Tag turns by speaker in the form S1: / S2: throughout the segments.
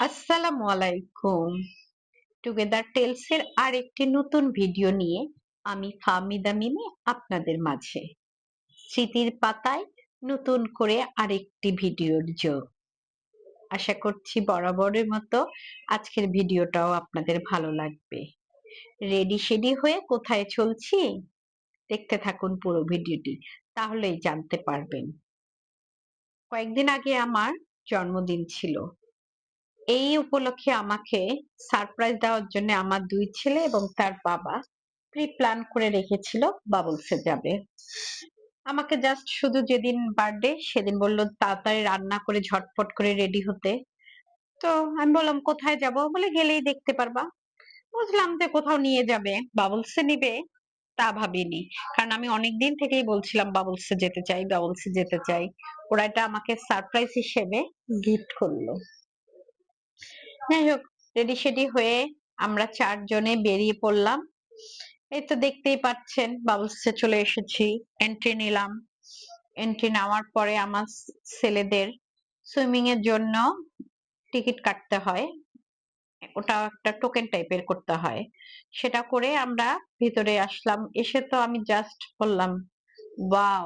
S1: আসসালামু আলাইকুম। Together tales এর আরেকটি নতুন ভিডিও নিয়ে আমি ফাহমিদা মিমি আপনাদের মাঝে। স্মৃতির পাতায় নতুন করে আরেকটি ভিডিওর যোগ। আশা করছি বরাবরের মতো আজকের ভিডিওটাও আপনাদের ভালো লাগবে। রেডি শেডি হয়ে কোথায় চলছি? দেখতে থাকুন পুরো ভিডিওটি, তাহলেই জানতে পারবেন। কয়েকদিন আগে আমার জন্মদিন ছিল। এই উপলক্ষে আমাকে সারপ্রাইজ দেওয়ার জন্য আমার দুই ছেলে এবং তার বাবা প্রি প্ল্যান করে রেখেছিল বাবলসে যাবে। আমাকে জাস্ট শুধু যেদিন বার্থডে সেদিন বললো তাড়াতাড়ি রান্না করে ঝটপট করে রেডি হতে। তো আমি বললাম কোথায় যাব? বলে গেলেই দেখতে পারবা। বুঝলাম যে কোথাও নিয়ে যাবে, বাবলসে নিবে তা ভাবিনি। কারণ আমি অনেকদিন থেকেই বলছিলাম বাবলসে যেতে চাই, বাবলসে যেতে চাই। ওরা এটা আমাকে সারপ্রাইজ হিসেবে গিফট করলো। যাই হোক, রেডি সেডি হয়ে আমরা চারজনে বেরিয়ে পড়লাম। এই তো দেখতেই পাচ্ছেন বাবলসে চলে এসেছি। এন্ট্রি নিলাম। এন্ট্রি নেওয়ার পরে আমার ছেলেদের সুইমিং এর জন্য টিকিট কাটতে হয়। ওটা একটা টোকেন টাইপের করতে হয়। সেটা করে আমরা ভিতরে আসলাম। এসে তো আমি জাস্ট বললাম ওয়াও,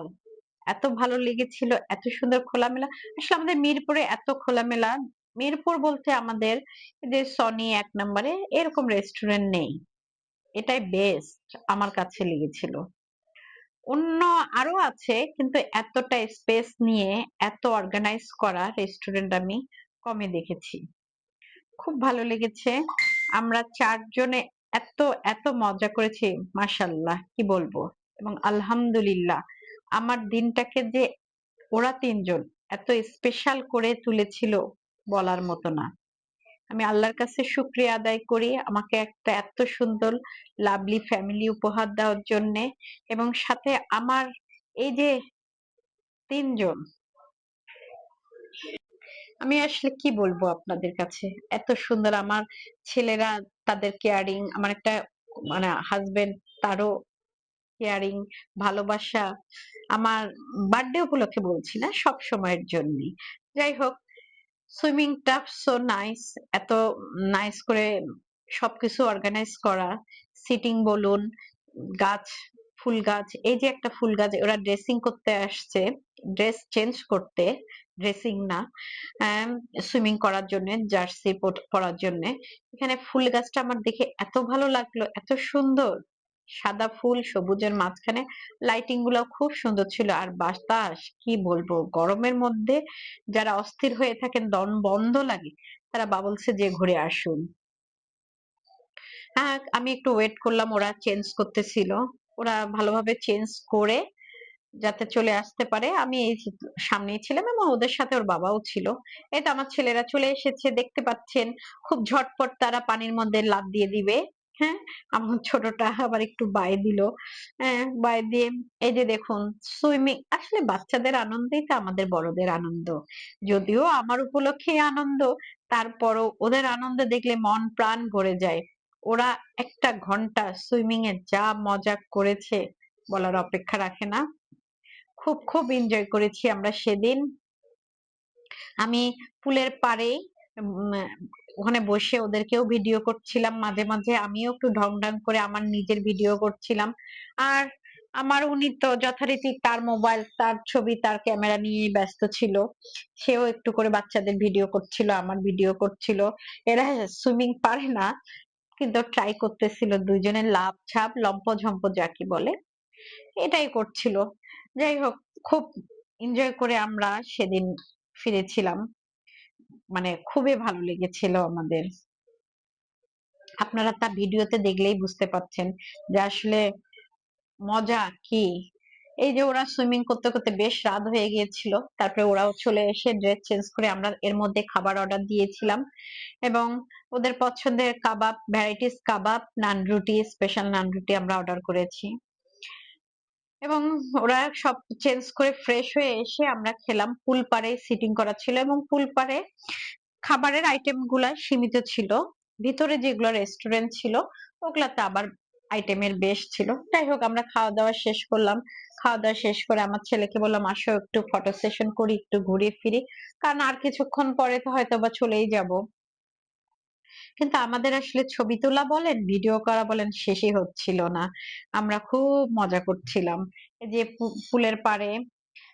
S1: এত ভালো লেগেছিল, এত সুন্দর খোলামেলা। আসলে আমাদের মিরপুরে এত খোলামেলা, মিরপুর বলতে আমাদের যে সনি ১ নম্বরে এরকম রেস্টুরেন্ট নেই। এটাই বেস্ট আমার কাছে লেগেছিল। অন্য আরো আছে কিন্তু এতটা স্পেস নিয়ে এত অর্গানাইজ করা রেস্টুরেন্ট আমি কমই দেখেছি। খুব ভালো লেগেছে। আমরা চারজনে এত এত মজা করেছি, মাশাআল্লাহ কি বলবো। এবং আলহামদুলিল্লাহ আমার দিনটাকে যে ওরা তিনজন এত স্পেশাল করে তুলেছিল বলার মতো না। আমি আল্লাহর কাছে শুকরিয়া আদায় করি আমাকে একটা এত সুন্দর লাভলি ফ্যামিলি উপহার দেওয়ার জন্য। এবং সাথে আমার এই যে তিনজন, আমি আসলে কি বলবো আপনাদের কাছে, এত সুন্দর আমার ছেলেরা, তাদের কেয়ারিং, আমার একটা মানে হাজবেন্ড, তারও কেয়ারিং, ভালোবাসা। আমার বার্থডে উপলক্ষে বলছি না, সব সময়ের জন্য। যাই হোক, সুইমিংটা সো নাইস। এত নাইস করে সবকিছু অর্গানাইজ করা। সিটিং বলুন, গাছ, ফুল গাছ, এই যে একটা ফুল গাছ ওরা ড্রেসিং করতে আসছে, ড্রেস চেঞ্জ করতে, ড্রেসিং না, সুইমিং করার জন্য, জার্সি পরার জন্য। এখানে ফুল গাছটা আমার দেখে এত ভালো লাগলো, এত সুন্দর। সাদা ফুল সবুজের মাঝখানে লাইটিং গুলো খুব সুন্দর ছিল। আর বাতাস কি বলবো, গরমের মধ্যে যারা অস্থির হয়ে থাকেন, দম বন্ধ লাগে, তারা বাবলসে যে ঘুরে আসুন। হ্যাঁ, আমি একটু ওয়েট করলাম, ওরা চেঞ্জ করতেছিল। ওরা ভালোভাবে চেঞ্জ করে যাতে চলে আসতে পারে, আমি এই সামনেই ছিলাম এবং ওদের সাথে ওর বাবাও ছিল। এই তো আমার ছেলেরা চলে এসেছে, দেখতে পাচ্ছেন। খুব ঝটপট তারা পানির মধ্যে লাফ দিয়ে দিবে। হ্যাঁ, আমার ছোটটা আবার একটু বাই দিল। হ্যাঁ, বাই দিয়ে এই যে দেখুন সুইমিং। আসলে বাচ্চাদের আনন্দেই তো আমাদের বড়দের আনন্দ। যদিও আমার উপলক্ষে আনন্দ, তারপরও ওদের আনন্দ দেখলে মন প্রাণ ভরে যায়। ওরা ১ ঘন্টা সুইমিং এ যা মজা করেছে বলার অপেক্ষা রাখে না। খুব খুব এনজয় করেছি আমরা সেদিন। আমি পুলের পাড়ে ওখানে বসে ওদেরকেও ভিডিও করছিলাম, মাঝে মাঝে আমিও একটু ঢং ঢং করে আমার নিজের ভিডিও করছিলাম। আর আমার উনি তো যথারীতি তার মোবাইল, তার ছবি, তার ক্যামেরা নিয়েই ব্যস্ত ছিল। সেও একটু করে বাচ্চাদের ভিডিও করছিল, আমার ভিডিও করছিল। এরা সুইমিং পারে না কিন্তু ট্রাই করতেছিল, দুইজনের লাফ ঝাঁপ লম্প ঝম্প যাকে বলে এটাই করছিল। যাই হোক, খুব এনজয় করে আমরা সেদিন ফিরেছিলাম। মানে খুবই ভালো লেগেছিল আমাদের। আপনারা তা ভিডিওতে দেখলেই বুঝতে পারছেন যে আসলে মজা কি। এই যে ওরা সুইমিং করতে করতে বেশ রাত হয়ে গিয়েছিল, তারপরে ওরাও চলে এসে ড্রেস চেঞ্জ করে আমরা এর মধ্যে খাবার অর্ডার দিয়েছিলাম। এবং ওদের পছন্দের কাবাব, ভ্যারাইটিস কাবাব, নান রুটি, স্পেশাল নান রুটি আমরা অর্ডার করেছি। এবং ওরা সব চেঞ্জ করে ফ্রেশ হয়ে এসে আমরা খেলাম। পুল পাড়ে সিটিং করা ছিল এবং পুল পাড়ে খাবারের আইটেম গুলা সীমিত ছিল। ভিতরে যেগুলো রেস্টুরেন্ট ছিল ওগুলাতে আবার আইটেমের বেশ ছিল। যাই হোক, আমরা খাওয়া দাওয়া শেষ করলাম। খাওয়া দাওয়া শেষ করে আমার ছেলেকে বললাম আসো একটু ফটো সেশন করি, একটু ঘুরে ফিরি। কারণ আর কিছুক্ষণ পরে তো হয়তো বা চলেই যাব। কিন্তু আমাদের আসলে ছবি তোলা বলেন, ভিডিও করা বলেন শেষই হচ্ছিল না। আমরা খুব মজা করছিলাম। এই যে পুলের পাড়ে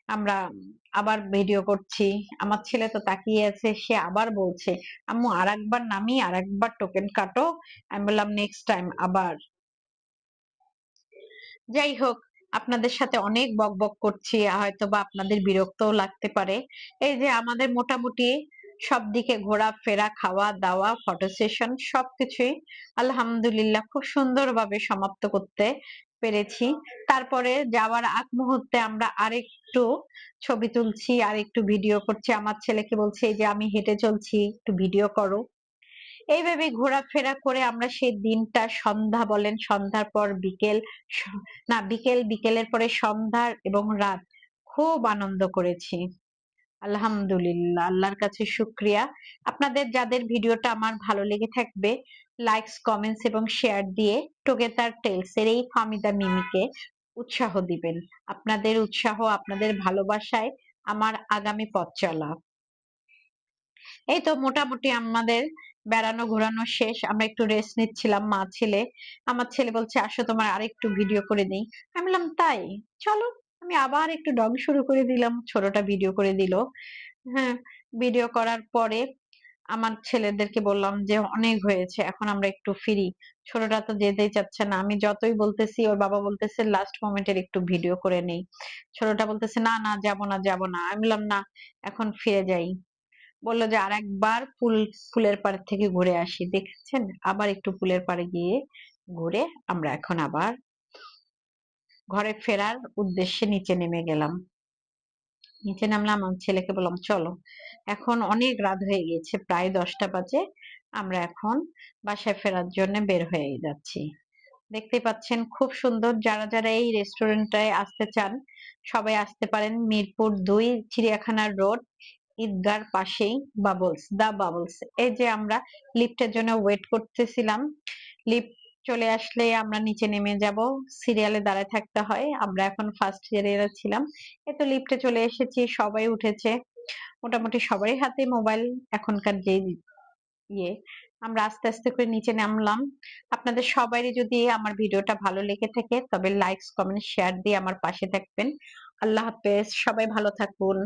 S1: আমরা আবার ভিডিও করছি। আমার ছেলে তো তাকিয়ে আছে, সে আবার বলছে, "আম্মু আরেকবার নামি, আরেকবার টোকেন কাটো।" আমি বললাম, "নেক্সট টাইম আবার।" যাই হোক, আপনাদের সাথে অনেক বকবক করছি। হয়তোবা আপনাদের বিরক্তও লাগতে পারে। এই যে আমাদের মোটামুটি সবদিকে ঘোরাফেরা, খাওয়া-দাওয়া, ফটো সেশন সবকিছুই আলহামদুলিল্লাহ খুব সুন্দরভাবে সমাপ্ত করতে পেরেছি। তারপরে যাওয়ার আগ মুহূর্তে আমরা আরেকটু ছবি তুলছি, আরেকটু ভিডিও করছি। আমার ছেলেকে বলছি, "এই যে আমি হেঁটে চলছি, একটু ভিডিও করো।" এইভাবে ঘোরাফেরা করে আমরা সেই দিনটা সন্ধ্যা বলেন, সন্ধ্যার পর বিকেল, স না বিকেল, বিকেলের পরে সন্ধ্যা এবং রাত খুব আনন্দ করেছি। আলহামদুলিল্লাহ, আল্লাহর কাছে শুকরিয়া। আপনাদের যাদের ভিডিওটা আমার ভালো লেগে থাকবে, লাইকস, কমেন্টস এবং শেয়ার দিয়ে টুগেদার টেলস এর এই ফাহমিদা মিমিকে উৎসাহ দিবেন। আপনাদের উৎসাহ, আপনাদের ভালোবাসায় আমার আগামী পথ চলা। এই তো মোটামুটি আমাদের বেড়ানো ঘোরানো শেষ। আমরা একটু রেস্ট নিচ্ছিলাম মা ছেলে। আমার ছেলে বলছে, "আসো তোমার আরেকটু ভিডিও করে দেই।" আমি বললাম, "তাই? চলো।" আমি আবার একটু ডং শুরু করে দিলাম। ছোটটা ভিডিও করে দিল। হ্যাঁ, ভিডিও করার পরে আমার ছেলেদেরকে বললাম যে, "অনেক হয়েছে। এখন আমরা একটু ফিরি।" ছোটটা তো যেতেই চাচ্ছে না। আমি যতই বলতেছি, ওর বাবা বলতেছে, "লাস্ট মোমেন্ট এর একটু ভিডিও করে নেই।" ছোটটা বলতেছে, "না, না, যাব না, যাব না।" আমি বললাম, "না, এখন ফিরে যাই।" বলল যে আরেকবার পুলের পাড় থেকে ঘুরে আসি। দেখছেন? আবার একটু পুলের পাড়ে গিয়ে ঘুরে আমরা এখন আবার ঘরে ফেরার উদ্দেশ্যে নিচে নেমে গেলাম। নিচে নামলাম, আমার ছেলেকে বললাম, "চলো।" এখন অনেক রাত হয়ে গিয়েছে, প্রায় ১০টা বাজে। আমরা এখন বাসায় ফেরার জন্য বের হয়ে যাচ্ছি। দেখতেই পাচ্ছেন খুব সুন্দর। যারা এই রেস্টুরেন্টটায় আসতে চান, সবাই আসতে পারেন। মিরপুর ২ চিড়িয়াখানা রোড, ঈদগার পাশেই বাবলস, দ্য বাবলস। এই যে আমরা লিফটের জন্য ওয়েট করতেছিলাম। লিফট চলে আসলে আমরা নিচে নেমে যাব। সিরিয়ালে দাঁড়ায় থাকতে হয়। আমরা এখন ফার্স্ট সিরিয়ালে ছিলাম। এই তো লিফটে চলে এসেছি, সবাই উঠেছে। মোটামুটি সবারই হাতে মোবাইল এখনকার যে ইয়ে। আমরা আস্তে, আস্তে করে নিচে নামলাম। আপনাদের সবারই যদি আমার ভিডিওটা ভালো লেগে থাকে তবে লাইকস, কমেন্ট, শেয়ার দিয়ে আমার পাশে থাকবেন। আল্লাহ হাফেজ। সবাই ভালো থাকুন।